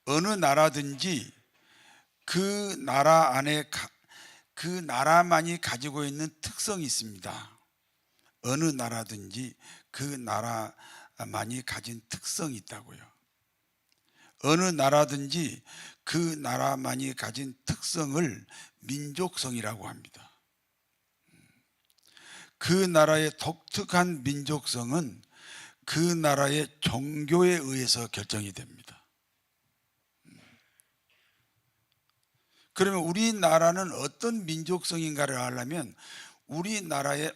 어느 나라든지 그 나라 안에 그 나라만이 가지고 있는 특성이 있습니다. 어느 나라든지 그 나라만이 가진 특성이 있다고요. 어느 나라든지 그 나라만이 가진 특성을 민족성이라고 합니다. 그 나라의 독특한 민족성은 그 나라의 종교에 의해서 결정이 됩니다. 그러면 우리나라는 어떤 민족성인가를 알려면 우리나라에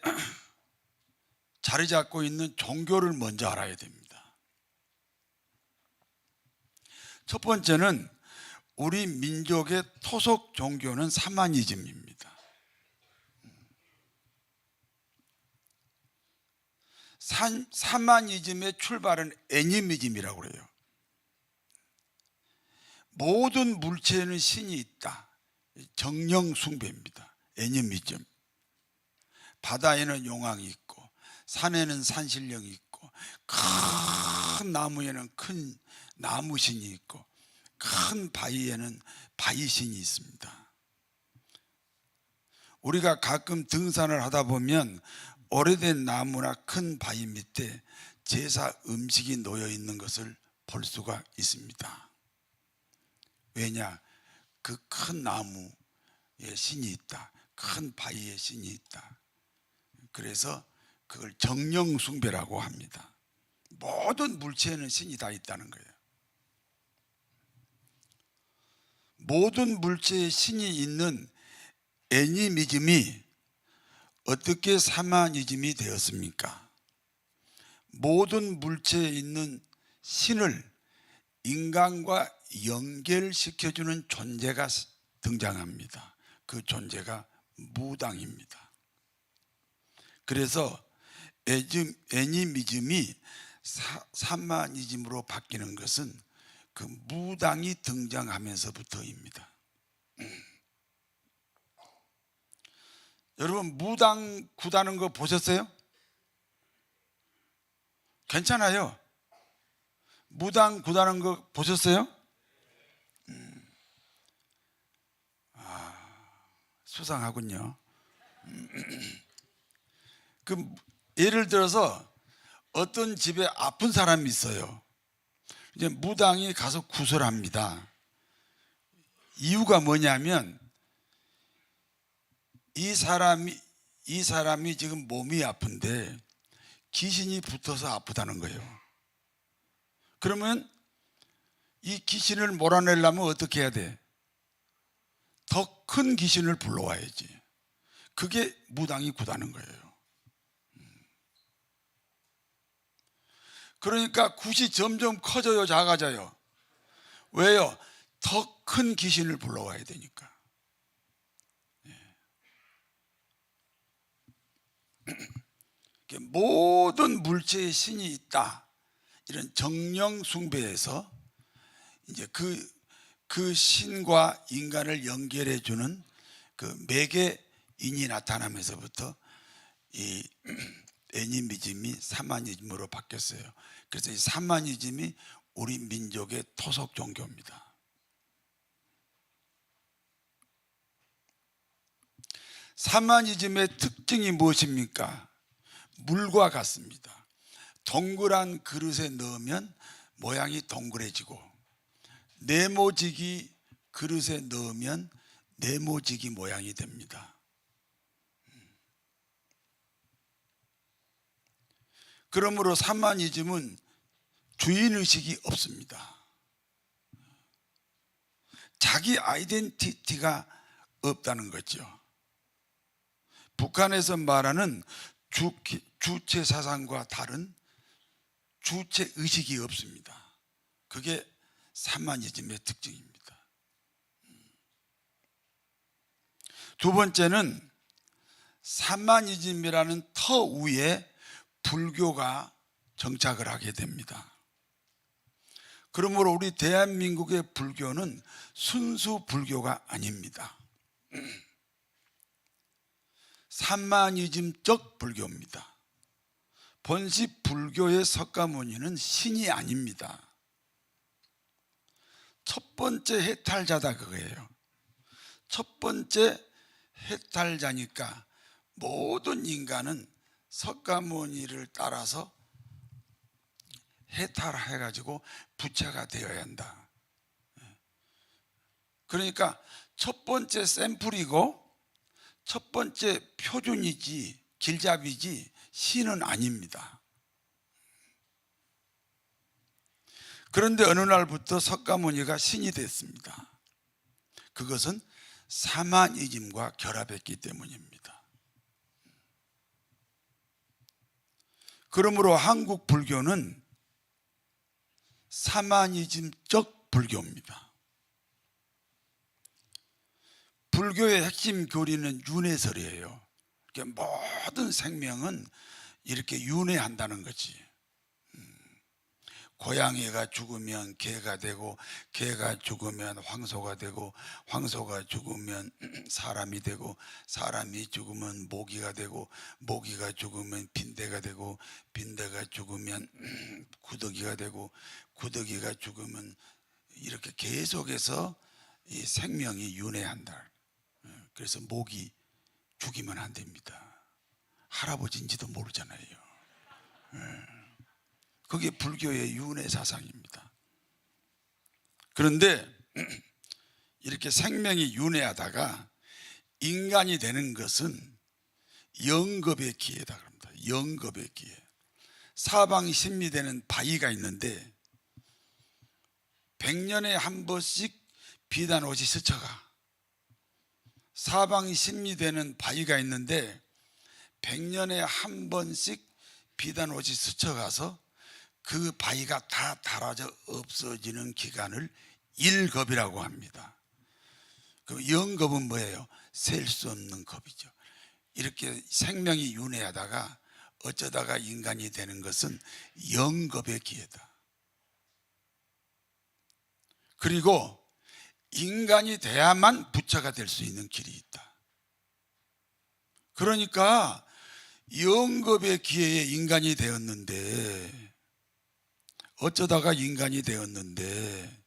자리 잡고 있는 종교를 먼저 알아야 됩니다. 첫 번째는 우리 민족의 토속 종교는 사마니즘입니다. 사마니즘의 출발은 애니미즘이라고 그래요. 모든 물체에는 신이 있다. 정령 숭배입니다. 애니미즘. 바다에는 용왕이 있고 산에는 산신령이 있고 큰 나무에는 큰 나무신이 있고 큰 바위에는 바위신이 있습니다. 우리가 가끔 등산을 하다 보면 오래된 나무나 큰 바위 밑에 제사 음식이 놓여 있는 것을 볼 수가 있습니다. 왜냐? 그 큰 나무에 신이 있다. 큰 바위에 신이 있다. 그래서 그걸 정령숭배라고 합니다. 모든 물체에는 신이 다 있다는 거예요. 모든 물체에 신이 있는 애니미즘이 어떻게 사마니즘이 되었습니까? 모든 물체에 있는 신을 인간과 연결시켜주는 존재가 등장합니다. 그 존재가 무당입니다. 그래서 애니미즘이 사마니즘으로 바뀌는 것은 그 무당이 등장하면서부터입니다. 여러분 무당 구다는 거 보셨어요? 괜찮아요. 무당 구다는 거 보셨어요? 수상하군요. 그 예를 들어서 어떤 집에 아픈 사람이 있어요. 이제 무당이 가서 구설합니다. 이유가 뭐냐면 이 사람이 지금 몸이 아픈데 귀신이 붙어서 아프다는 거예요. 그러면 이 귀신을 몰아내려면 어떻게 해야 돼? 더 큰 귀신을 불러와야지. 그게 무당이 구다는 거예요. 그러니까 굿이 점점 커져요, 작아져요? 왜요? 더 큰 귀신을 불러와야 되니까. 모든 물체에 신이 있다. 이런 정령 숭배에서 이제 그 신과 인간을 연결해 주는 그 매개인이 나타나면서부터 이 애니미즘이 사마니즘으로 바뀌었어요. 그래서 이 사마니즘이 우리 민족의 토속 종교입니다. 사마니즘의 특징이 무엇입니까? 물과 같습니다. 동그란 그릇에 넣으면 모양이 동그래지고 네모지기 그릇에 넣으면 네모지기 모양이 됩니다. 그러므로 사마니즘은 주인의식이 없습니다. 자기 아이덴티티가 없다는 거죠. 북한에서 말하는 주체 사상과 다른 주체 의식이 없습니다. 그게 사마니즘의 특징입니다. 두 번째는 사마니즘이라는 터 위에 불교가 정착을 하게 됩니다. 그러므로 우리 대한민국의 불교는 순수 불교가 아닙니다. 사마니즘적 불교입니다. 본시 불교의 석가모니는 신이 아닙니다. 첫 번째 해탈자다 그거예요. 첫 번째 해탈자니까 모든 인간은 석가모니를 따라서 해탈해가지고 부처가 되어야 한다. 그러니까 첫 번째 샘플이고 첫 번째 표준이지 길잡이지 신은 아닙니다. 그런데 어느 날부터 석가모니가 신이 됐습니다. 그것은 사마니즘과 결합했기 때문입니다. 그러므로 한국 불교는 사마니즘적 불교입니다. 불교의 핵심 교리는 윤회설이에요. 모든 생명은 이렇게 윤회한다는 거지. 고양이가 죽으면 개가 되고, 개가 죽으면 황소가 되고, 황소가 죽으면 사람이 되고, 사람이 죽으면 모기가 되고, 모기가 죽으면 빈대가 되고, 빈대가 죽으면 구더기가 되고, 구더기가 죽으면 이렇게 계속해서 이 생명이 윤회한다. 그래서 모기 죽이면 안 됩니다. 할아버지인지도 모르잖아요. 그게 불교의 윤회 사상입니다. 그런데 이렇게 생명이 윤회하다가 인간이 되는 것은 영겁의 기회다 그럽니다. 영겁의 기회. 사방심리되는 바위가 있는데 100년에 한 번씩 비단옷이 스쳐가. 사방심리되는 바위가 있는데 100년에 한 번씩 비단옷이 스쳐가서 그 바위가 다 닳아져 없어지는 기간을 일겁이라고 합니다. 그 영겁은 뭐예요? 셀 수 없는 겁이죠. 이렇게 생명이 윤회하다가 어쩌다가 인간이 되는 것은 영겁의 기회다. 그리고 인간이 돼야만 부처가 될 수 있는 길이 있다. 그러니까 영겁의 기회에 인간이 되었는데, 어쩌다가 인간이 되었는데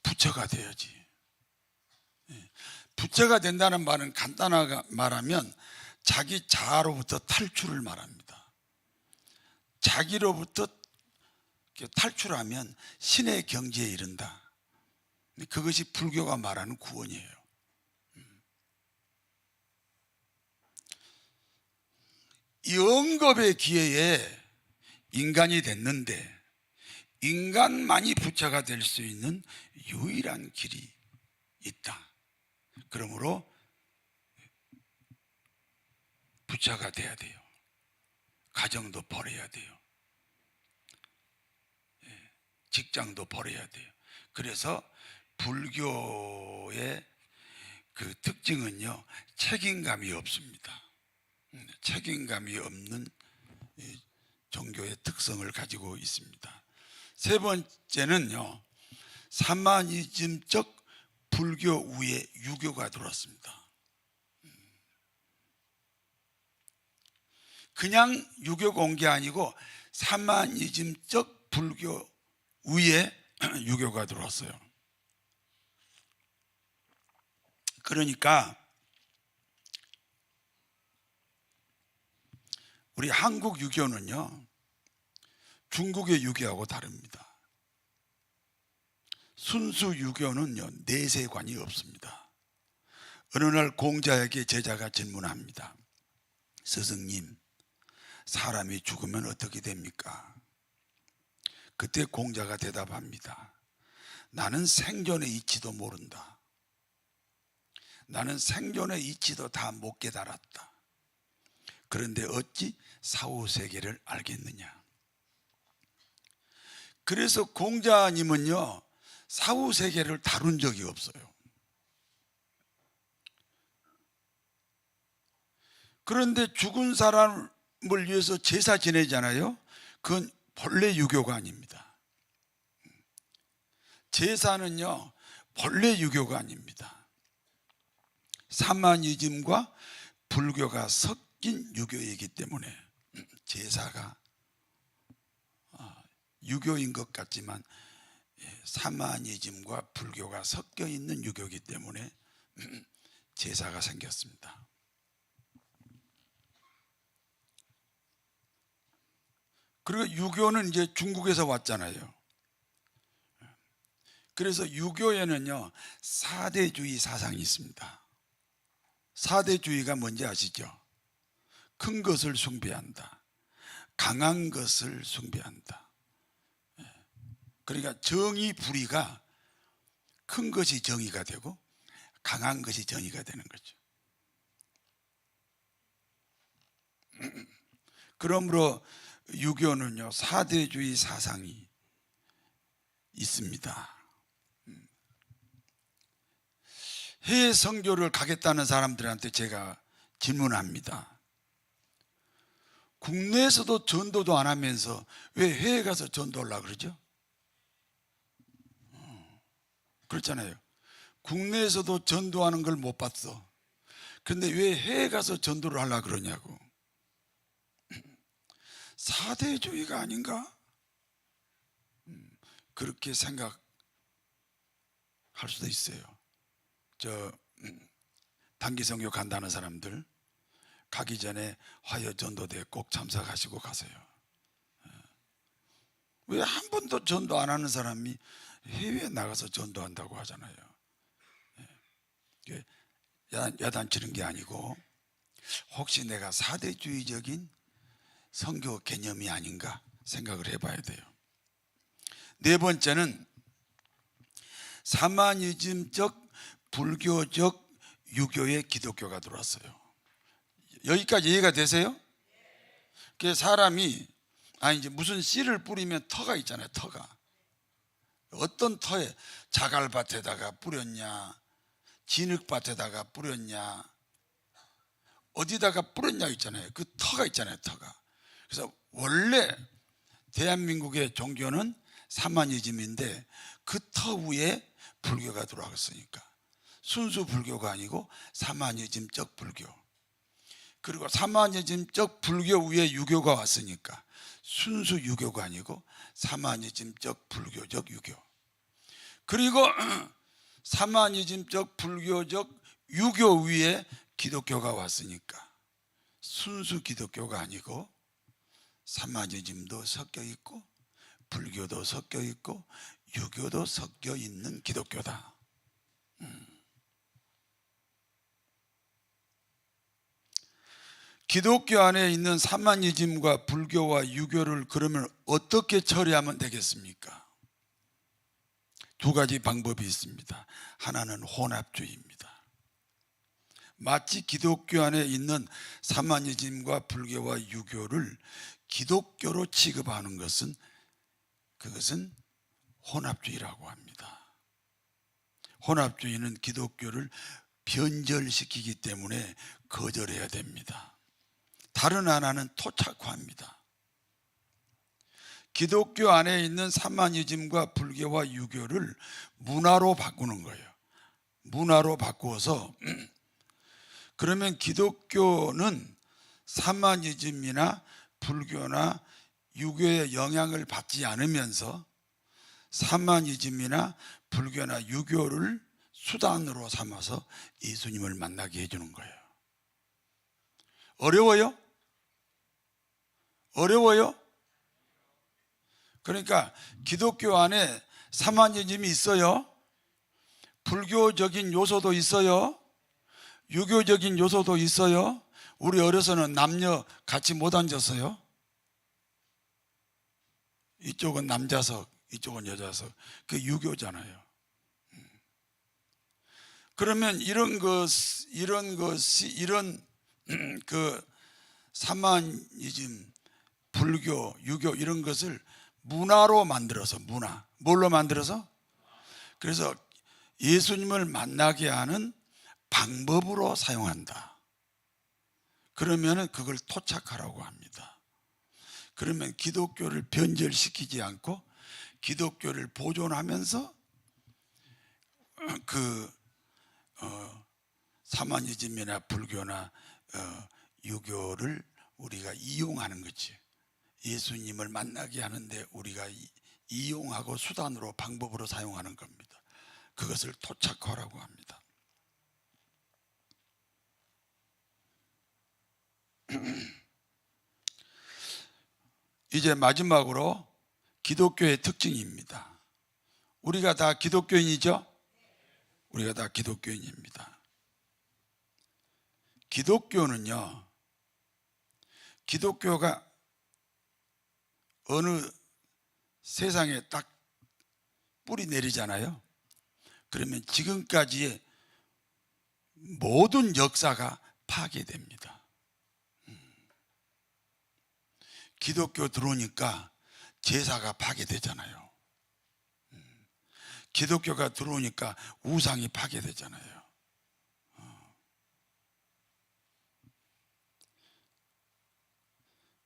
부처가 되어야지. 부처가 된다는 말은 간단하게 말하면 자기 자아로부터 탈출을 말합니다. 자기로부터 탈출하면 신의 경지에 이른다. 그것이 불교가 말하는 구원이에요. 영겁의 기회에 인간이 됐는데 인간만이 부처가 될 수 있는 유일한 길이 있다. 그러므로 부처가 돼야 돼요. 가정도 버려야 돼요. 직장도 버려야 돼요. 그래서 불교의 그 특징은요, 책임감이 없습니다. 책임감이 없는 종교의 특성을 가지고 있습니다. 세 번째는요, 사마니즘적 불교 위에 유교가 들어왔습니다. 그냥 유교가 온 게 아니고 사마니즘적 불교 위에 유교가 들어왔어요. 그러니까 우리 한국 유교는요, 중국의 유교하고 다릅니다. 순수 유교는요, 내세관이 없습니다. 어느 날 공자에게 제자가 질문합니다. 스승님, 사람이 죽으면 어떻게 됩니까? 그때 공자가 대답합니다. 나는 생존의 이치도 모른다. 나는 생존의 이치도 다 못 깨달았다. 그런데 어찌 사후세계를 알겠느냐? 그래서 공자님은요, 사후세계를 다룬 적이 없어요. 그런데 죽은 사람을 위해서 제사 지내잖아요. 그건 본래 유교가 아닙니다. 제사는요, 본래 유교가 아닙니다. 사마니즘과 불교가 섞인 유교이기 때문에 제사가 유교인 것 같지만 사마니즘과 불교가 섞여 있는 유교이기 때문에 제사가 생겼습니다. 그리고 유교는 이제 중국에서 왔잖아요. 그래서 유교에는요 4대주의 사상이 있습니다. 4대주의가 뭔지 아시죠? 큰 것을 숭배한다, 강한 것을 숭배한다. 그러니까 정의 불의가 큰 것이 정의가 되고 강한 것이 정의가 되는 거죠. 그러므로 유교는요 4대주의 사상이 있습니다. 해외 선교를 가겠다는 사람들한테 제가 질문합니다. 국내에서도 전도도 안 하면서 왜 해외 가서 전도하려고 그러죠? 그렇잖아요. 국내에서도 전도하는 걸 못 봤어. 그런데 왜 해외 가서 전도를 하려고 그러냐고. 4대주의가 아닌가? 그렇게 생각할 수도 있어요. 단기 선교 간다는 사람들 가기 전에 화요 전도대에 꼭 참석하시고 가세요. 왜 한 번도 전도 안 하는 사람이 해외에 나가서 전도한다고 하잖아요. 야단치는 게 아니고 혹시 내가 4대주의적인 선교 개념이 아닌가 생각을 해봐야 돼요. 네 번째는 사마니즘적 불교적 유교에 기독교가 들어왔어요. 여기까지 이해가 되세요? 그 사람이 이제 무슨 씨를 뿌리면 터가 있잖아요. 터가 어떤 터에 자갈밭에다가 뿌렸냐, 진흙밭에다가 뿌렸냐, 어디다가 뿌렸냐 있잖아요. 그 터가 있잖아요. 터가. 그래서 원래 대한민국의 종교는 사마니즘인데 그 터 위에 불교가 들어왔으니까 순수 불교가 아니고 사마니즘적 불교, 그리고 사마니즘적 불교 위에 유교가 왔으니까 순수 유교가 아니고 사마니즘적 불교적 유교, 그리고 사마니즘적 불교적 유교 위에 기독교가 왔으니까 순수 기독교가 아니고 사마니즘도 섞여 있고 불교도 섞여 있고 유교도 섞여 있는 기독교다. 기독교 안에 있는 사마니즘과 불교와 유교를 그러면 어떻게 처리하면 되겠습니까? 두 가지 방법이 있습니다. 하나는 혼합주의입니다. 마치 기독교 안에 있는 사마니즘과 불교와 유교를 기독교로 취급하는 것은 그것은 혼합주의라고 합니다. 혼합주의는 기독교를 변절시키기 때문에 거절해야 됩니다. 다른 하나는 토착화입니다. 기독교 안에 있는 사마니즘과 불교와 유교를 문화로 바꾸는 거예요. 문화로 바꾸어서 그러면 기독교는 사마니즘이나 불교나 유교의 영향을 받지 않으면서 사마니즘이나 불교나 유교를 수단으로 삼아서 예수님을 만나게 해주는 거예요. 어려워요? 어려워요? 그러니까 기독교 안에 사마니즘이 있어요. 불교적인 요소도 있어요. 유교적인 요소도 있어요. 우리 어려서는 남녀 같이 못 앉았어요. 이쪽은 남자석, 이쪽은 여자석. 그게 유교잖아요. 그러면 이런 그 사마니즘, 불교, 유교 이런 것을 문화로 만들어서 뭘로 만들어서? 그래서 예수님을 만나게 하는 방법으로 사용한다. 그러면 그걸 토착하라고 합니다. 그러면 기독교를 변절시키지 않고 기독교를 보존하면서 사마니즘이나 불교나 유교를 우리가 이용하는 거지. 예수님을 만나게 하는데 우리가 이용하고 수단으로 방법으로 사용하는 겁니다. 그것을 토착화라고 합니다. 이제 마지막으로 기독교의 특징입니다. 우리가 다 기독교인이죠? 우리가 다 기독교인입니다. 기독교는요, 기독교가 어느 세상에 딱 뿌리 내리잖아요. 그러면 지금까지의 모든 역사가 파괴됩니다. 기독교 들어오니까 제사가 파괴되잖아요. 기독교가 들어오니까 우상이 파괴되잖아요.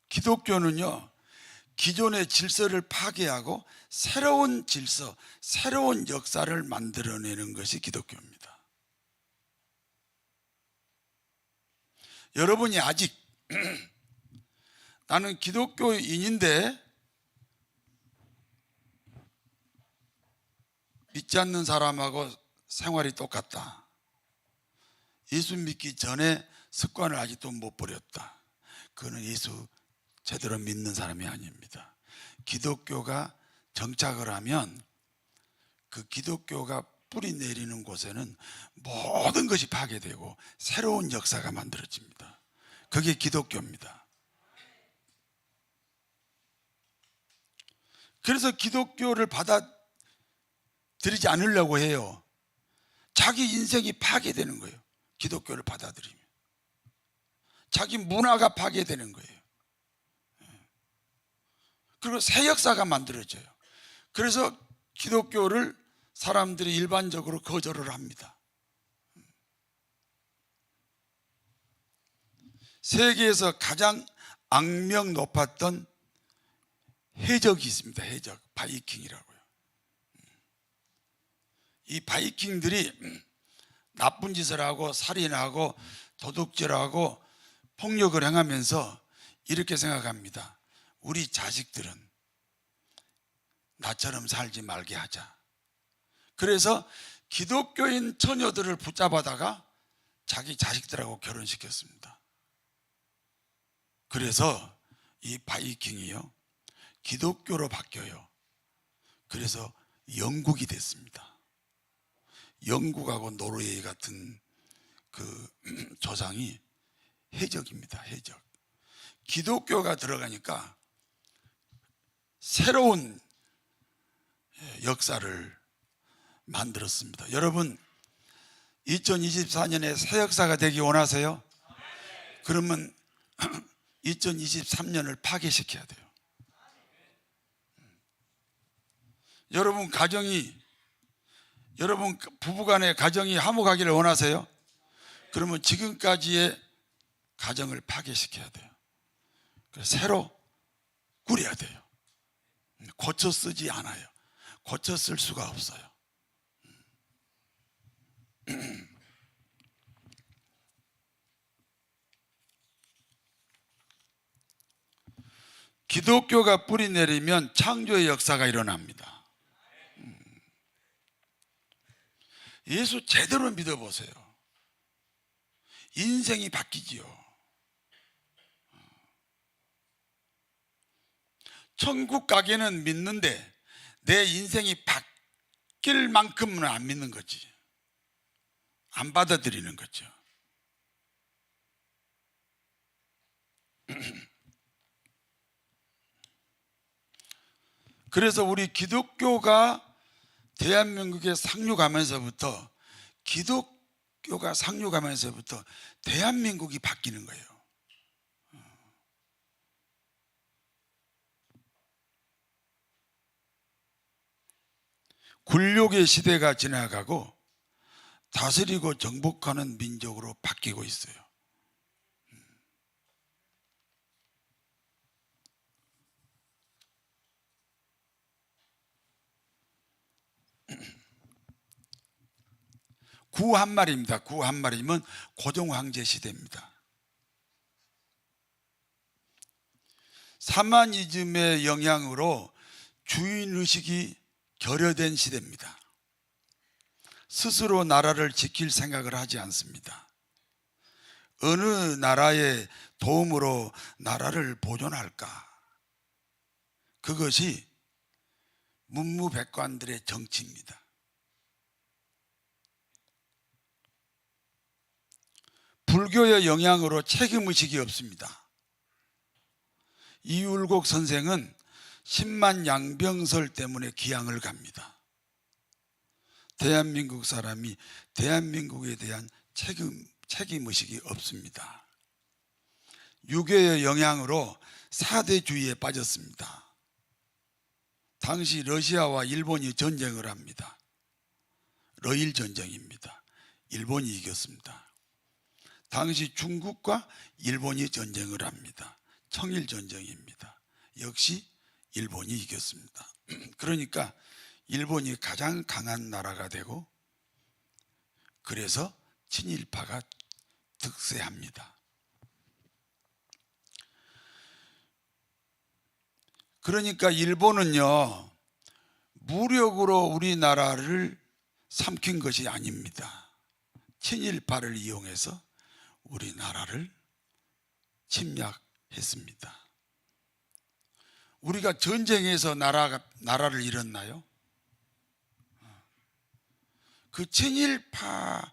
기독교는요, 기존의 질서를 파괴하고 새로운 질서, 새로운 역사를 만들어내는 것이 기독교입니다. 여러분이 아직 나는 기독교인인데 믿지 않는 사람하고 생활이 똑같다. 예수 믿기 전에 습관을 아직도 못 버렸다. 그거는 예수 제대로 믿는 사람이 아닙니다. 기독교가 정착을 하면 그 기독교가 뿌리 내리는 곳에는 모든 것이 파괴되고 새로운 역사가 만들어집니다. 그게 기독교입니다. 그래서 기독교를 받아들이지 않으려고 해요. 자기 인생이 파괴되는 거예요. 기독교를 받아들이면 자기 문화가 파괴되는 거예요. 그리고 새 역사가 만들어져요. 그래서 기독교를 사람들이 일반적으로 거절을 합니다. 세계에서 가장 악명 높았던 해적이 있습니다. 해적, 바이킹이라고요. 이 바이킹들이 나쁜 짓을 하고 살인하고 도둑질하고 폭력을 행하면서 이렇게 생각합니다. 우리 자식들은 나처럼 살지 말게 하자. 그래서 기독교인 처녀들을 붙잡아다가 자기 자식들하고 결혼시켰습니다. 그래서 이 바이킹이요, 기독교로 바뀌어요. 그래서 영국이 됐습니다. 영국하고 노르웨이 같은 그 조상이 해적입니다. 해적. 기독교가 들어가니까 새로운 역사를 만들었습니다. 여러분, 2024년에 새 역사가 되기 원하세요? 그러면 2023년을 파괴시켜야 돼요. 여러분 여러분 부부간의 가정이 화목하기를 원하세요? 그러면 지금까지의 가정을 파괴시켜야 돼요. 그래서 새로 꾸려야 돼요. 고쳐 쓰지 않아요. 고쳐 쓸 수가 없어요. 기독교가 뿌리 내리면 창조의 역사가 일어납니다. 예수 제대로 믿어보세요. 인생이 바뀌지요. 천국 가기는 믿는데 내 인생이 바뀔 만큼은 안 믿는 거지. 안 받아들이는 거죠. 그래서 우리 기독교가 대한민국에 상륙하면서부터 대한민국이 바뀌는 거예요. 굴욕의 시대가 지나가고 다스리고 정복하는 민족으로 바뀌고 있어요. 구 한 마리입니다. 구 한 마리면 고종 황제 시대입니다. 사마니즘의 영향으로 주인의식이 결여된 시대입니다. 스스로 나라를 지킬 생각을 하지 않습니다. 어느 나라의 도움으로 나라를 보존할까? 그것이 문무백관들의 정치입니다. 불교의 영향으로 책임의식이 없습니다. 이율곡 선생은 10만 양병설 때문에 기양을 갑니다. 대한민국 사람이 대한민국에 대한 책임의식이 없습니다. 유교의 영향으로 사대주의에 빠졌습니다. 당시 러시아와 일본이 전쟁을 합니다. 러일 전쟁입니다. 일본이 이겼습니다. 당시 중국과 일본이 전쟁을 합니다. 청일 전쟁입니다. 역시 일본이 이겼습니다. 그러니까 일본이 가장 강한 나라가 되고, 그래서 친일파가 득세합니다. 그러니까 일본은요, 무력으로 우리나라를 삼킨 것이 아닙니다. 친일파를 이용해서 우리나라를 침략했습니다. 우리가 전쟁에서 나라를 잃었나요? 그 친일파가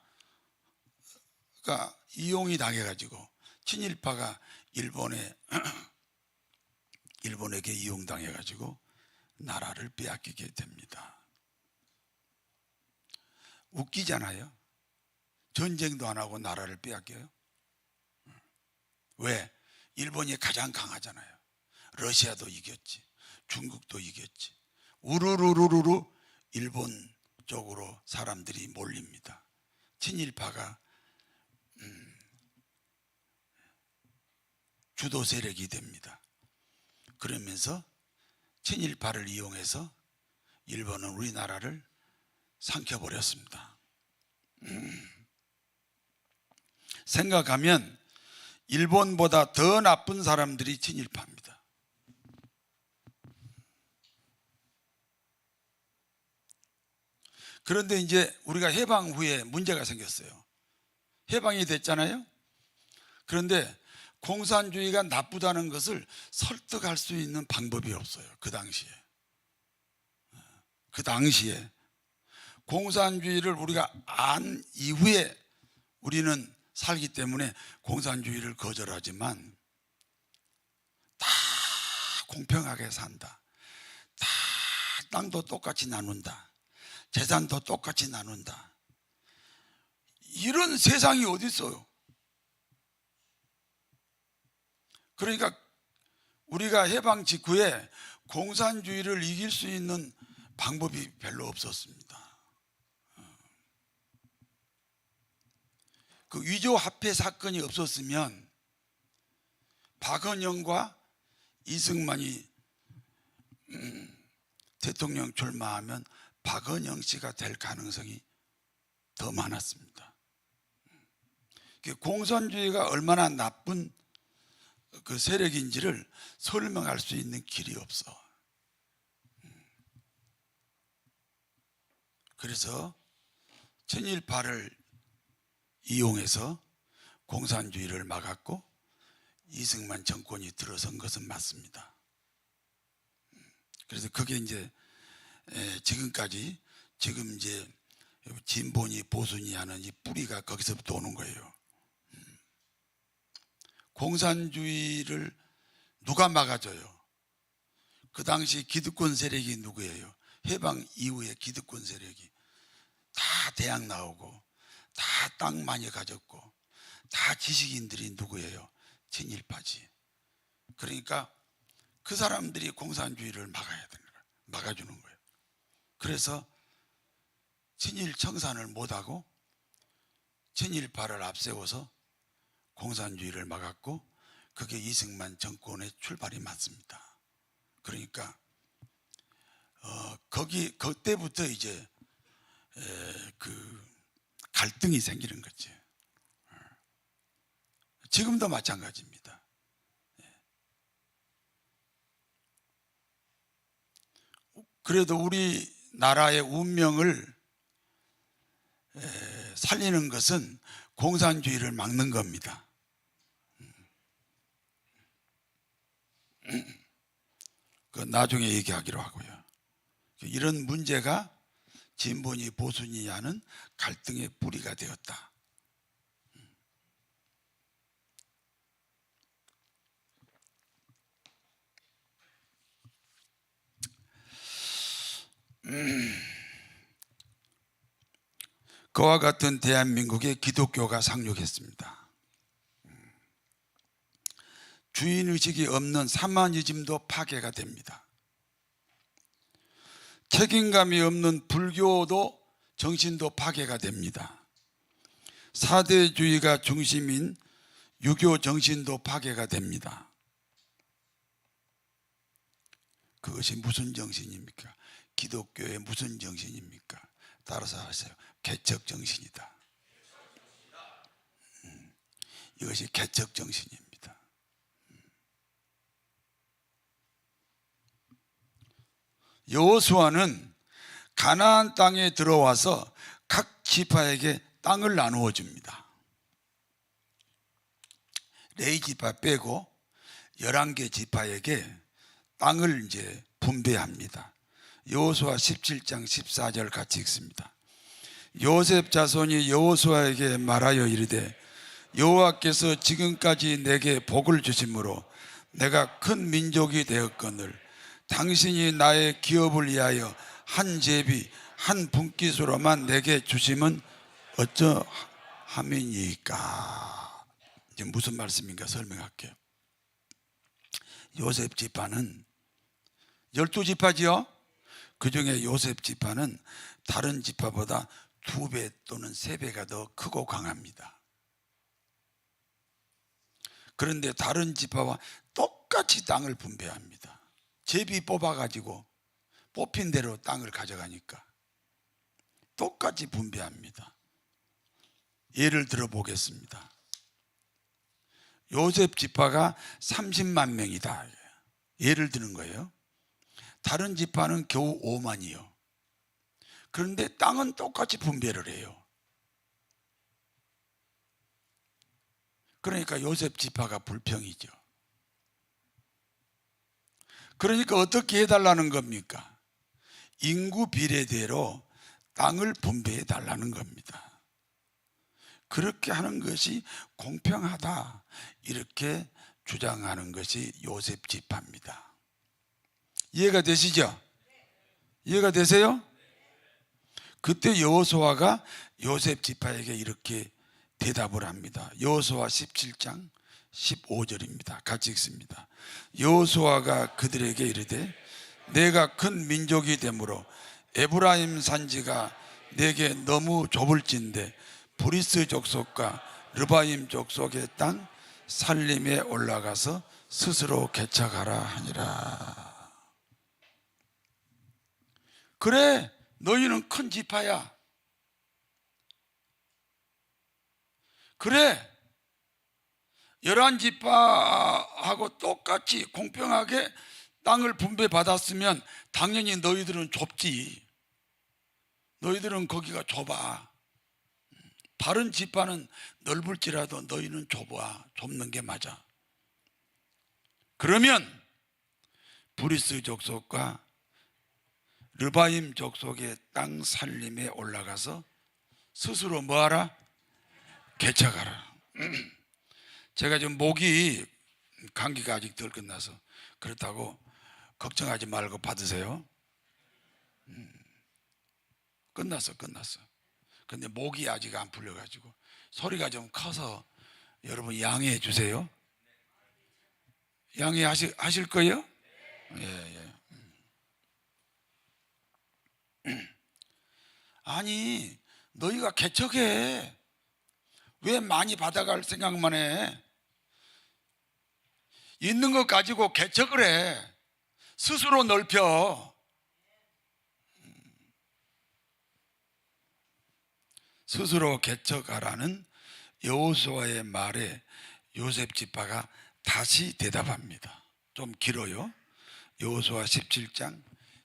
이용이 당해가지고, 친일파가 일본에게 이용당해가지고 나라를 빼앗기게 됩니다. 웃기잖아요. 전쟁도 안 하고 나라를 빼앗겨요. 왜? 일본이 가장 강하잖아요. 러시아도 이겼지, 중국도 이겼지. 우르르르르 일본 쪽으로 사람들이 몰립니다. 친일파가 주도 세력이 됩니다. 그러면서 친일파를 이용해서 일본은 우리나라를 삼켜버렸습니다. 생각하면 일본보다 더 나쁜 사람들이 친일파입니다. 그런데 이제 우리가 해방 후에 문제가 생겼어요. 해방이 됐잖아요. 그런데 공산주의가 나쁘다는 것을 설득할 수 있는 방법이 없어요. 그 당시에 공산주의를 우리가 안 이후에 우리는 살기 때문에 공산주의를 거절하지만, 다 공평하게 산다, 다 땅도 똑같이 나눈다, 재산도 똑같이 나눈다, 이런 세상이 어디 있어요? 그러니까 우리가 해방 직후에 공산주의를 이길 수 있는 방법이 별로 없었습니다. 그 위조 화폐 사건이 없었으면 박헌영과 이승만이 대통령 출마하면 박헌영 씨가 될 가능성이 더 많았습니다. 공산주의가 얼마나 나쁜 그 세력인지를 설명할 수 있는 길이 없어. 그래서 친일파를 이용해서 공산주의를 막았고 이승만 정권이 들어선 것은 맞습니다. 그래서 그게 이제 지금까지 지금 이제 진보니 보수니 하는 이 뿌리가 거기서부터 오는 거예요. 공산주의를 누가 막아줘요? 그 당시 기득권 세력이 누구예요? 해방 이후에 기득권 세력이 다 대학 나오고 다 땅 많이 가졌고 다 지식인들이 누구예요? 친일파지. 그러니까 그 사람들이 공산주의를 막아야 되는 거예요. 막아주는 거예요. 그래서 친일 청산을 못하고 친일파를 앞세워서 공산주의를 막았고, 그게 이승만 정권의 출발이 맞습니다. 그러니까 그때부터 이제 그 갈등이 생기는 거죠. 지금도 마찬가지입니다. 그래도 우리 나라의 운명을 살리는 것은 공산주의를 막는 겁니다. 그 나중에 얘기하기로 하고요. 이런 문제가 진보니 보수니 하는 갈등의 뿌리가 되었다. 그와 같은 대한민국에 기독교가 상륙했습니다. 주인의식이 없는 사마니즘도 파괴가 됩니다. 책임감이 없는 불교도 정신도 파괴가 됩니다. 사대주의가 중심인 유교 정신도 파괴가 됩니다. 그것이 무슨 정신입니까? 기독교의 무슨 정신입니까? 따라서 하세요. 개척 정신이다. 이것이 개척 정신입니다. 여호수아는 가나안 땅에 들어와서 각 지파에게 땅을 나누어 줍니다. 레위 지파 빼고 11개 지파에게 땅을 이제 분배합니다. 여호수아 17장 14절 같이 읽습니다. 요셉 자손이 여호수아에게 말하여 이르되 여호와께서 지금까지 내게 복을 주심으로 내가 큰 민족이 되었거늘 당신이 나의 기업을 위하여 한 제비 한 분깃으로만 내게 주심은 어쩌함이니까. 이제 무슨 말씀인가 설명할게요. 요셉 지파는 12지파지요. 그 중에 요셉 지파는 다른 지파보다 2배 또는 3배가 더 크고 강합니다. 그런데 다른 지파와 똑같이 땅을 분배합니다. 제비 뽑아가지고 뽑힌 대로 땅을 가져가니까 똑같이 분배합니다. 예를 들어 보겠습니다. 요셉 지파가 30만 명이다. 예를 드는 거예요. 다른 지파는 겨우 5만이요. 그런데 땅은 똑같이 분배를 해요. 그러니까 요셉 지파가 불평이죠. 그러니까 어떻게 해달라는 겁니까? 인구 비례대로 땅을 분배해 달라는 겁니다. 그렇게 하는 것이 공평하다, 이렇게 주장하는 것이 요셉 지파입니다. 이해가 되시죠? 이해가 되세요? 그때 여호수아가 요셉 지파에게 이렇게 대답을 합니다. 여호수아 17장 15절입니다. 같이 읽습니다. 여호수아가 그들에게 이르되 내가 큰 민족이 되므로 에브라임 산지가 내게 너무 좁을진데 브리스 족속과 르바임 족속의 땅 살림에 올라가서 스스로 개척하라 하니라. 그래, 너희는 큰 지파야. 그래, 11지파하고 똑같이 공평하게 땅을 분배받았으면 당연히 너희들은 좁지. 너희들은 거기가 좁아. 다른 지파는 넓을지라도 너희는 좁아. 좁는 게 맞아. 그러면 브리스 족속과 르바임 족속의 땅 살림에 올라가서 스스로 뭐하라? 개척하라. 제가 지금 목이 감기가 아직 덜 끝나서 그렇다고 걱정하지 말고 받으세요. 끝났어. 근데 목이 아직 안 풀려가지고 소리가 좀 커서 여러분 양해해 주세요. 양해하실 거예요? 예. 아니, 너희가 개척해. 왜 많이 받아갈 생각만 해? 있는 것 가지고 개척을 해. 스스로 넓혀. 스스로 개척하라는 여호수아의 말에 요셉 지파가 다시 대답합니다. 좀 길어요. 여호수아 17장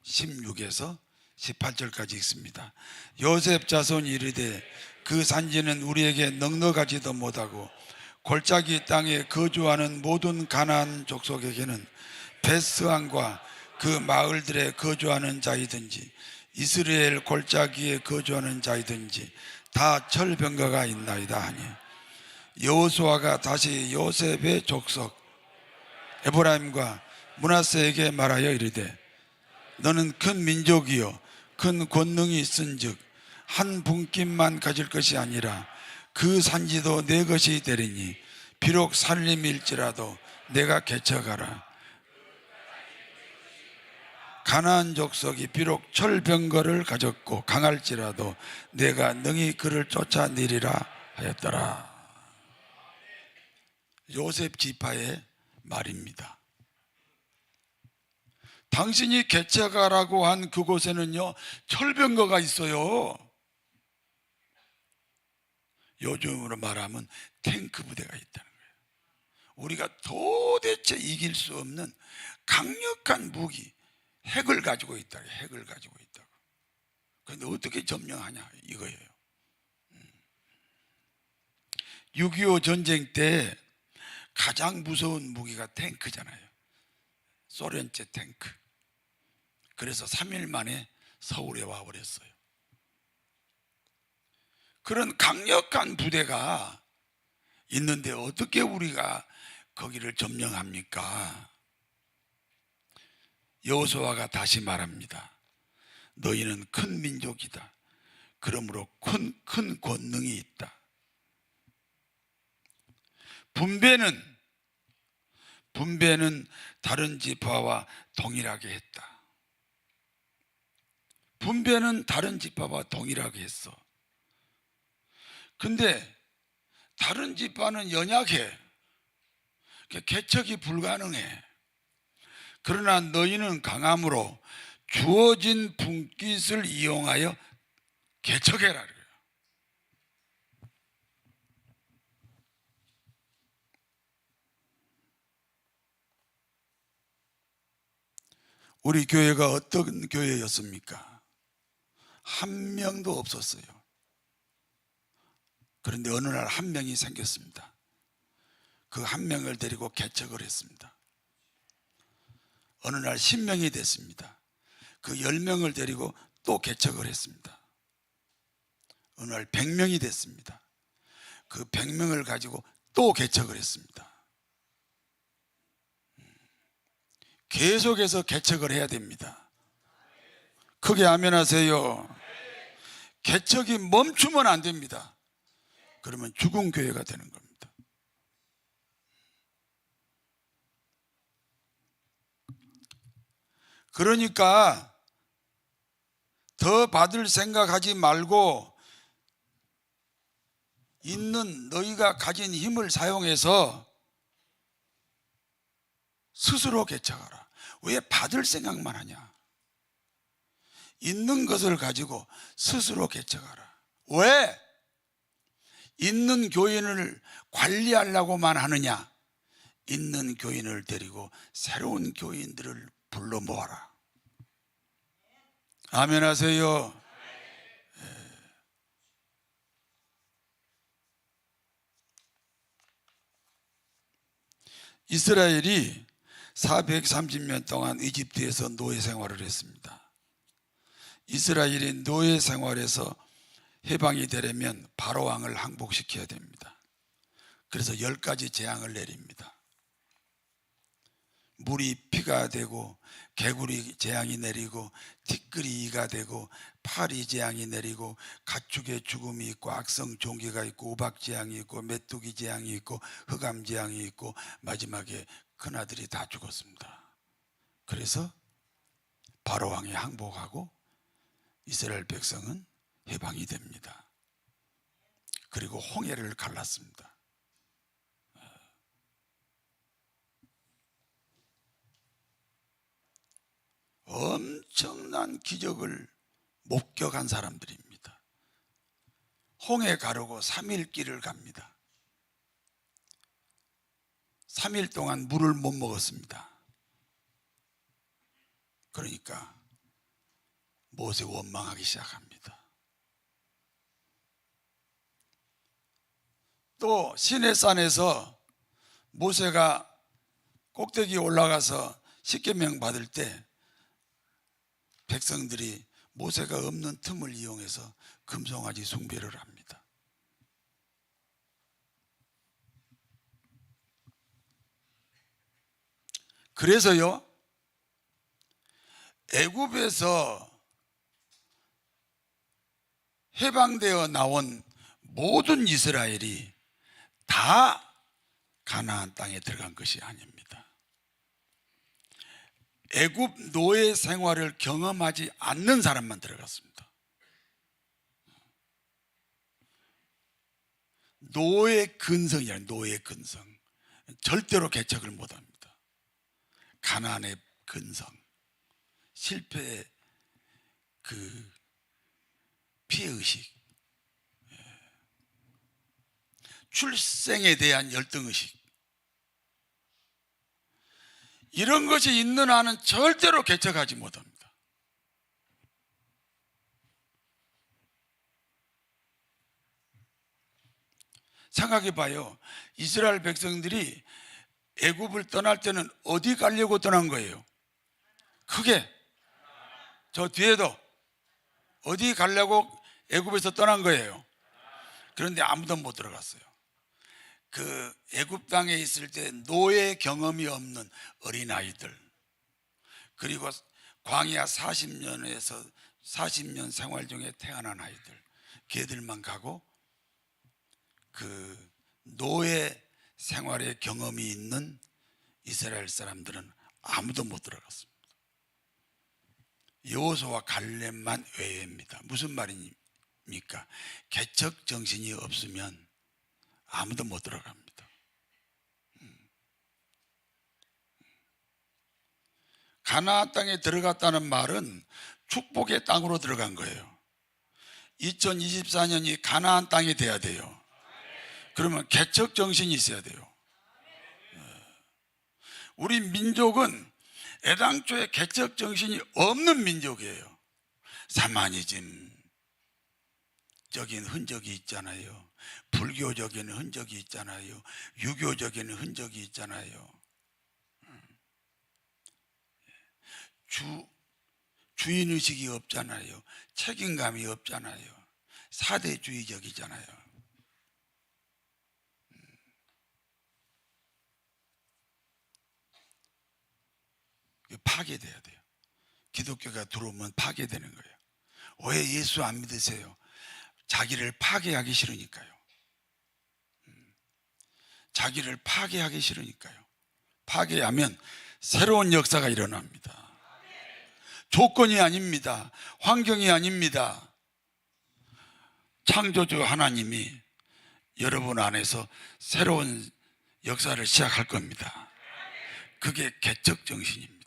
16에서 18절까지 읽습니다. 요셉 자손이 이르되 그 산지는 우리에게 넉넉하지도 못하고 골짜기 땅에 거주하는 모든 가나안 족속에게는 베스안과 그 마을들에 거주하는 자이든지 이스라엘 골짜기에 거주하는 자이든지 다 철병거가 있나이다 하니 여호수아가 다시 요셉의 족속 에브라임과 므낫세에게 말하여 이르되 너는 큰 민족이요 큰 권능이 있은즉 한 분깃만 가질 것이 아니라 그 산지도 내 것이 되리니 비록 살림일지라도 내가 개척하라. 가나안 족속이 비록 철병거를 가졌고 강할지라도 내가 능히 그를 쫓아내리라 하였더라. 요셉 지파의 말입니다. 당신이 개척하라고 한 그곳에는요 철병거가 있어요. 요즘으로 말하면 탱크 부대가 있다는 거예요. 우리가 도대체 이길 수 없는 강력한 무기, 핵을 가지고 있다. 핵을 가지고 있다고. 그런데 어떻게 점령하냐 이거예요. 6.25 전쟁 때 가장 무서운 무기가 탱크잖아요. 소련제 탱크. 그래서 3일 만에 서울에 와버렸어요. 그런 강력한 부대가 있는데 어떻게 우리가 거기를 점령합니까? 여호수아가 다시 말합니다. 너희는 큰 민족이다. 그러므로 큰 권능이 있다. 분배는 다른 지파와 동일하게 했다. 분배는 다른 지파와 동일하게 했어. 근데 다른 지파는 연약해. 개척이 불가능해. 그러나 너희는 강함으로 주어진 분깃을 이용하여 개척해라. 우리 교회가 어떤 교회였습니까? 한 명도 없었어요. 그런데 어느 날 한 명이 생겼습니다. 그 한 명을 데리고 개척을 했습니다. 어느 날 10명이 됐습니다. 그 10명을 데리고 또 개척을 했습니다. 어느 날 100명이 됐습니다. 그 100명을 가지고 또 개척을 했습니다. 계속해서 개척을 해야 됩니다. 크게 아멘 하세요. 개척이 멈추면 안 됩니다. 그러면 죽은 교회가 되는 겁니다. 그러니까 더 받을 생각하지 말고 있는 너희가 가진 힘을 사용해서 스스로 개척하라. 왜 받을 생각만 하냐? 있는 것을 가지고 스스로 개척하라. 왜? 있는 교인을 관리하려고만 하느냐? 있는 교인을 데리고 새로운 교인들을 불러 모아라. 아멘 하세요. 이스라엘이 430년 동안 이집트에서 노예 생활을 했습니다. 이스라엘이 노예 생활에서 해방이 되려면 바로 왕을 항복시켜야 됩니다. 그래서 10가지 재앙을 내립니다. 물이 피가 되고 개구리 재앙이 내리고 티끌이가 되고 파리 재앙이 내리고 가축의 죽음이 있고 악성 종기가 있고 우박 재앙이 있고 메뚜기 재앙이 있고 흑암 재앙이 있고 마지막에 큰아들이 다 죽었습니다. 그래서 바로 왕이 항복하고 이스라엘 백성은 해방이 됩니다. 그리고 홍해를 갈랐습니다. 엄청난 기적을 목격한 사람들입니다. 홍해 가르고 3일 길을 갑니다. 3일 동안 물을 못 먹었습니다. 그러니까 모세가 원망하기 시작합니다. 또 시내산에서 모세가 꼭대기에 올라가서 십계명 받을 때 백성들이 모세가 없는 틈을 이용해서 금송아지 숭배를 합니다. 그래서요, 애굽에서 해방되어 나온 모든 이스라엘이 다 가나안 땅에 들어간 것이 아닙니다. 애굽 노예 생활을 경험하지 않는 사람만 들어갔습니다. 노예 근성이야, 노예 근성. 절대로 개척을 못합니다. 가나안의 근성, 실패의 그 피해의식, 출생에 대한 열등의식, 이런 것이 있는 한은 절대로 개척하지 못합니다. 생각해 봐요. 이스라엘 백성들이 애굽을 떠날 때는 어디 가려고 떠난 거예요? 크게 저 뒤에도 어디 가려고 애굽에서 떠난 거예요. 그런데 아무도 못 들어갔어요. 그 애굽 땅에 있을 때 노예 경험이 없는 어린아이들, 그리고 광야 40년에서 40년 생활 중에 태어난 아이들, 걔들만 가고 그 노예 생활의 경험이 있는 이스라엘 사람들은 아무도 못 들어갔습니다. 여호수아와 갈렙만 외입니다. 무슨 말입니까? 개척 정신이 없으면 아무도 못 들어갑니다. 가나안 땅에 들어갔다는 말은 축복의 땅으로 들어간 거예요. 2024년이 가나안 땅이 돼야 돼요. 그러면 개척 정신이 있어야 돼요. 우리 민족은 애당초에 개척 정신이 없는 민족이에요. 사마니즘적인 흔적이 있잖아요. 불교적인 흔적이 있잖아요. 유교적인 흔적이 있잖아요. 주인의식이 없잖아요. 책임감이 없잖아요. 사대주의적이잖아요. 파괴돼야 돼요. 기독교가 들어오면 파괴되는 거예요. 왜 예수 안 믿으세요? 자기를 파괴하기 싫으니까요. 자기를 파괴하기 싫으니까요. 파괴하면 새로운 역사가 일어납니다. 조건이 아닙니다. 환경이 아닙니다. 창조주 하나님이 여러분 안에서 새로운 역사를 시작할 겁니다. 그게 개척 정신입니다.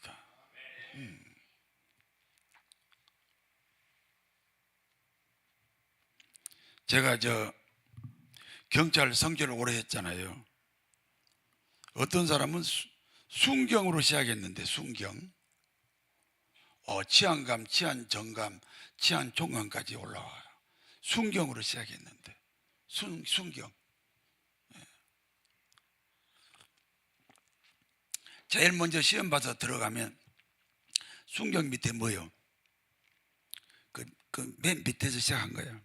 제가 경찰 선교를 오래 했잖아요. 어떤 사람은 순경으로 시작했는데, 순경, 치안감, 치안정감, 치안총감까지 올라와요. 순경으로 시작했는데, 순경. 제일 먼저 시험 봐서 들어가면 순경 밑에 뭐요? 그 맨 밑에서 시작한 거예요.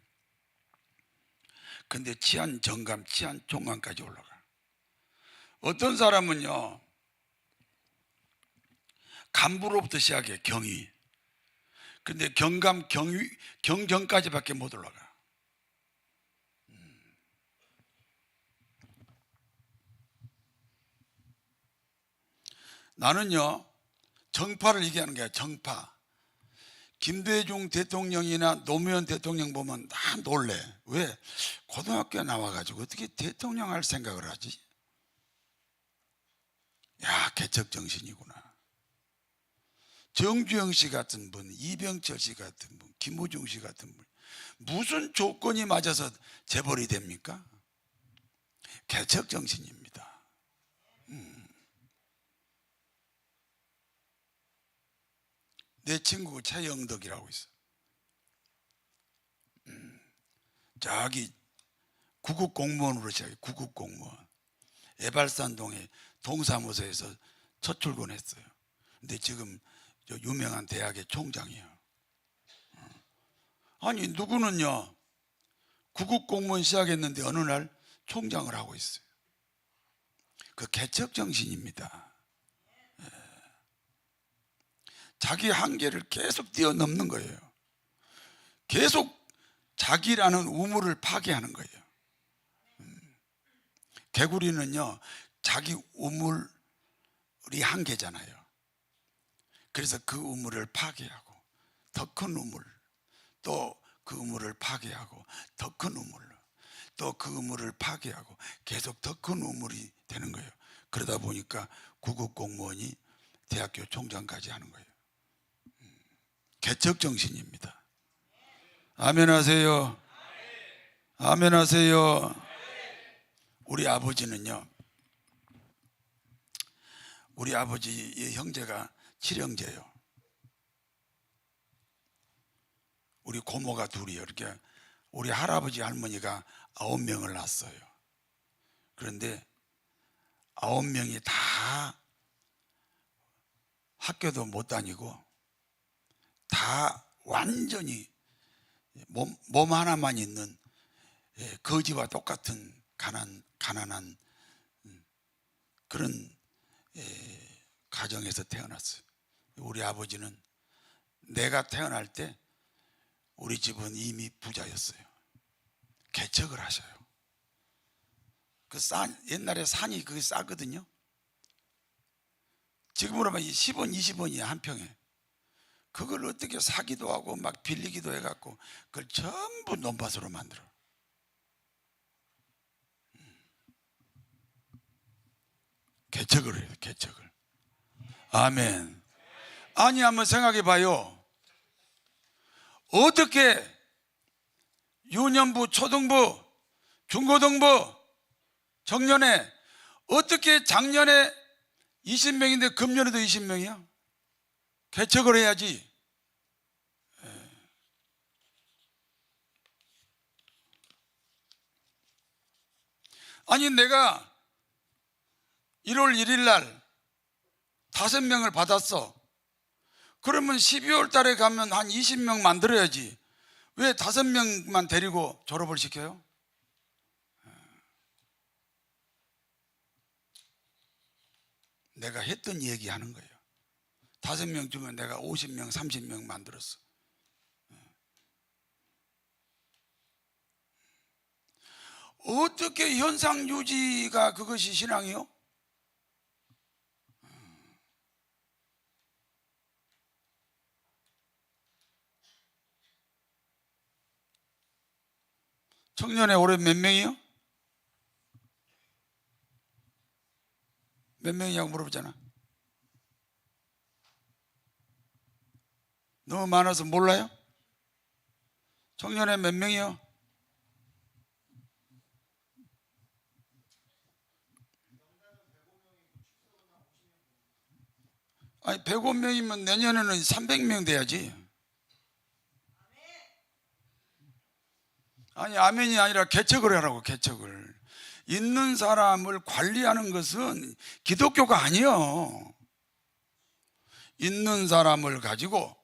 근데 치안정감, 치안총감까지 올라가. 어떤 사람은요, 간부로부터 시작해, 경위. 근데 경감, 경정까지밖에 못 올라가. 나는요, 정파를 얘기하는 거야, 정파. 김대중 대통령이나 노무현 대통령 보면 다 놀래. 왜? 고등학교에 나와가지고 어떻게 대통령 할 생각을 하지? 야, 개척 정신이구나. 정주영 씨 같은 분, 이병철 씨 같은 분, 김호중 씨 같은 분, 무슨 조건이 맞아서 재벌이 됩니까? 개척 정신입니다. 내 친구 최영덕이라고 있어. 저기 구급 공무원으로 시작해. 구급 공무원. 애발산동에 동사무소에서 첫 출근했어요. 근데 지금 저 유명한 대학의 총장이에요. 아니 누구는요 구급 공무원 시작했는데 어느 날 총장을 하고 있어요. 그 개척 정신입니다. 자기 한계를 계속 뛰어넘는 거예요. 계속 자기라는 우물을 파괴하는 거예요. 개구리는요 자기 우물이 한계잖아요. 그래서 그 우물을 파괴하고 더 큰 우물, 또 그 우물을 파괴하고 더 큰 우물, 또 그 우물을 파괴하고 계속 더 큰 우물이 되는 거예요. 그러다 보니까 구급 공무원이 대학교 총장까지 하는 거예요. 개척 정신입니다. 아멘 하세요. 아멘 하세요. 우리 아버지는요, 우리 아버지의 형제가 7형제예요. 우리 고모가 둘이요. 이렇게 우리 할아버지 할머니가 9명을 낳았어요. 그런데 9명이 다 학교도 못 다니고 다 완전히 몸 하나만 있는 거지와 똑같은 가난한 그런 가정에서 태어났어요. 우리 아버지는 내가 태어날 때 우리 집은 이미 부자였어요. 개척을 하셔요. 그 옛날에 산이 그게 싸거든요. 지금으로 하면 10원, 20원이야 한 평에. 그걸 어떻게 사기도 하고 막 빌리기도 해갖고 그걸 전부 논밭으로 만들어. 개척을 해요. 개척을. 아멘. 아니 한번 생각해 봐요. 어떻게 유년부, 초등부, 중고등부, 청년회 어떻게 작년에 20명인데 금년에도 20명이야? 개척을 해야지. 아니 내가 1월 1일 날 5명을 받았어. 그러면 12월 달에 가면 한 20명 만들어야지. 왜 5명만 데리고 졸업을 시켜요? 내가 했던 얘기 하는 거예요. 5명 주면 내가 50명, 30명 만들었어. 어떻게 현상 유지가 그것이 신앙이요? 청년회 올해 몇 명이요? 몇 명이냐고 물어보잖아. 너무 많아서 몰라요? 청년회 몇 명이요? 아니 105명이면 내년에는 300명 돼야지. 아니 아멘이 아니라 개척을 하라고. 개척을. 있는 사람을 관리하는 것은 기독교가 아니에요. 있는 사람을 가지고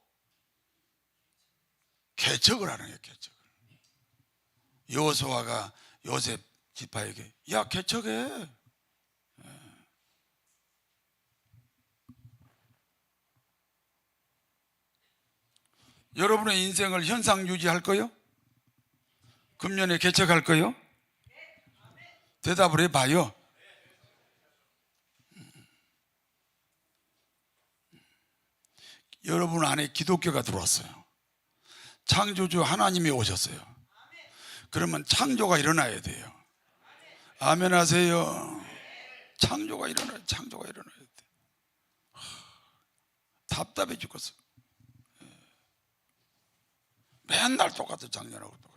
개척을 하는 거예요. 개척을. 여호수아가 요셉 지파에게 야 개척해. 여러분의 인생을 현상 유지할 거요? 금년에 개척할 거요? 대답을 해봐요. 여러분 안에 기독교가 들어왔어요. 창조주 하나님이 오셨어요. 그러면 창조가 일어나야 돼요. 아멘 하세요. 창조가 일어나야 돼. 답답해 죽겠어. 맨날 똑같아. 작년하고 똑같아.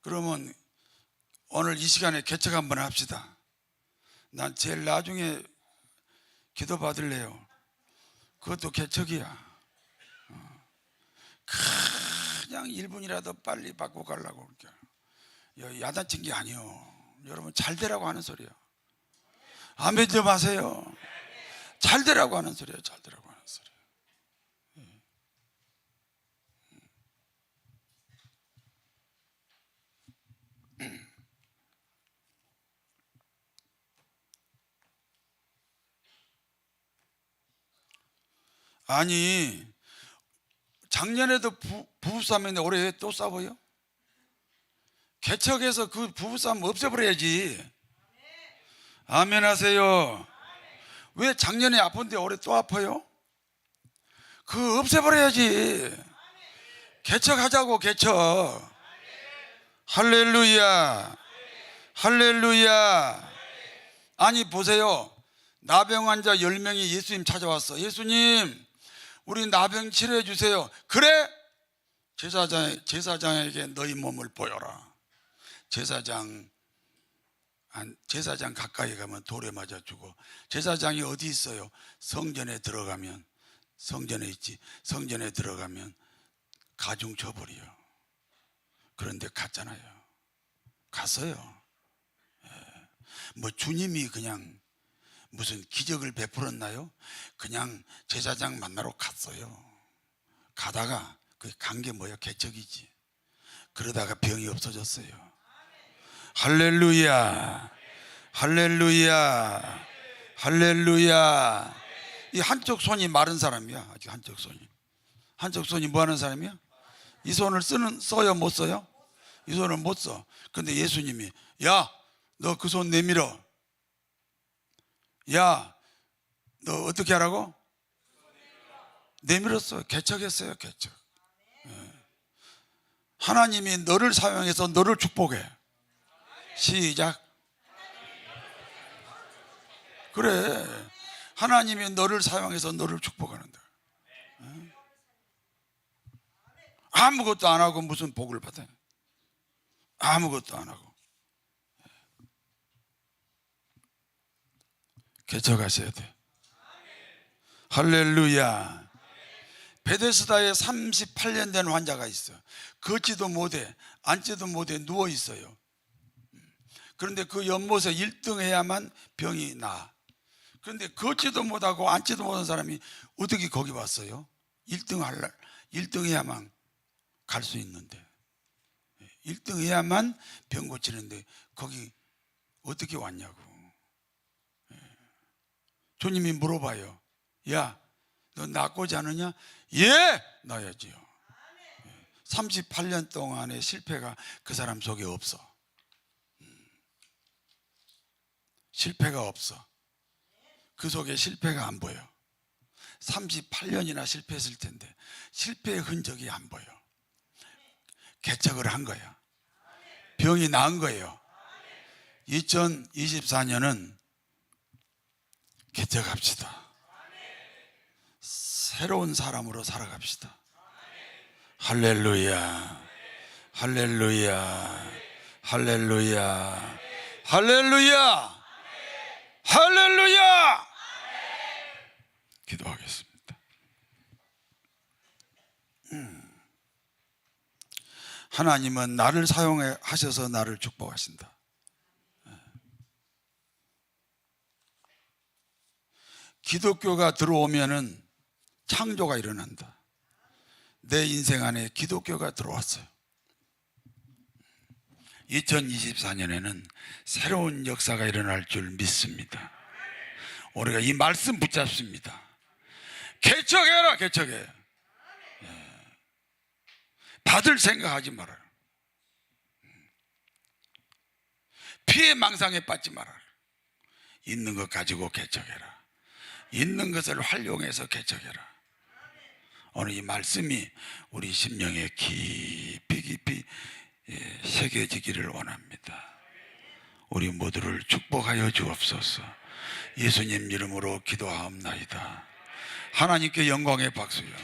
그러면 오늘 이 시간에 개척 한번 합시다. 난 제일 나중에 기도 받을래요. 그것도 개척이야. 그냥 1분이라도 빨리 받고 가려고 그렇게 야단친 게 아니요. 여러분 잘 되라고 하는 소리야. 아멘 좀 하세요. 잘 되라고 하는 소리야. 잘 되라고 하는 소리. 아니 작년에도 부부싸움인데 올해 또 싸워요? 개척해서 그 부부싸움 없애버려야지. 아멘 하세요. 왜 작년에 아픈데 올해 또 아파요? 그거 없애버려야지. 개척하자고. 개척. 할렐루야. 할렐루야. 아니 보세요. 나병 환자 10명이 예수님 찾아왔어. 예수님 우리 나병 치료해 주세요. 그래? 제사장에게 너희 몸을 보여라. 제사장 가까이 가면 돌에 맞아 죽어. 제사장이 어디 있어요? 성전에 들어가면, 성전에 있지. 성전에 들어가면 가중 쳐버려. 그런데 갔잖아요. 갔어요. 뭐 주님이 그냥 무슨 기적을 베풀었나요? 그냥 제사장 만나러 갔어요. 가다가 그 간 게 뭐야? 개척이지. 그러다가 병이 없어졌어요. 할렐루야. 할렐루야. 할렐루야. 이 한쪽 손이 마른 사람이야. 아직 한쪽 손이 뭐 하는 사람이야? 이 손을 써요 못 써요? 이 손을 못 써. 근데 예수님이 야 너 그 손 내밀어. 야 너 어떻게 하라고? 내밀었어. 개척했어요. 개척. 하나님이 너를 사용해서 너를 축복해. 시작. 그래. 하나님이 너를 사용해서 너를 축복하는다. 아무것도 안 하고 무슨 복을 받아요? 아무것도 안 하고. 개척하셔야 돼. 할렐루야. 베데스다에 38년 된 환자가 있어. 걷지도 못해, 앉지도 못해, 누워 있어요. 그런데 그 연못에 1등 해야만 병이 나. 그런데 걷지도 못하고 앉지도 못한 사람이 어떻게 거기 왔어요? 1등 해야만 갈 수 있는데, 1등 해야만 병 고치는데 거기 어떻게 왔냐고. 주님이 물어봐요. 야, 너 낫고자 하느냐? 예! 나야지요. 38년 동안의 실패가 그 사람 속에 없어. 실패가 없어. 그 속에 실패가 안 보여. 38년이나 실패했을 텐데 실패의 흔적이 안 보여. 개척을 한 거야. 병이 나은 거예요. 2024년은 개척합시다. 새로운 사람으로 살아갑시다. 할렐루야. 할렐루야. 할렐루야. 할렐루야. 할렐루야. 기도하겠습니다. 하나님은 나를 사용하셔서 나를 축복하신다. 기독교가 들어오면은 창조가 일어난다. 내 인생 안에 기독교가 들어왔어요. 2024년에는 새로운 역사가 일어날 줄 믿습니다. 우리가 이 말씀 붙잡습니다. 개척해라. 개척해. 받을 생각하지 말아요. 피해 망상에 빠지지 말아요. 있는 것 가지고 개척해라. 있는 것을 활용해서 개척해라. 오늘 이 말씀이 우리 심령에 깊이 새겨지기를 원합니다. 우리 모두를 축복하여 주옵소서. 예수님 이름으로 기도하옵나이다. 하나님께 영광의 박수요.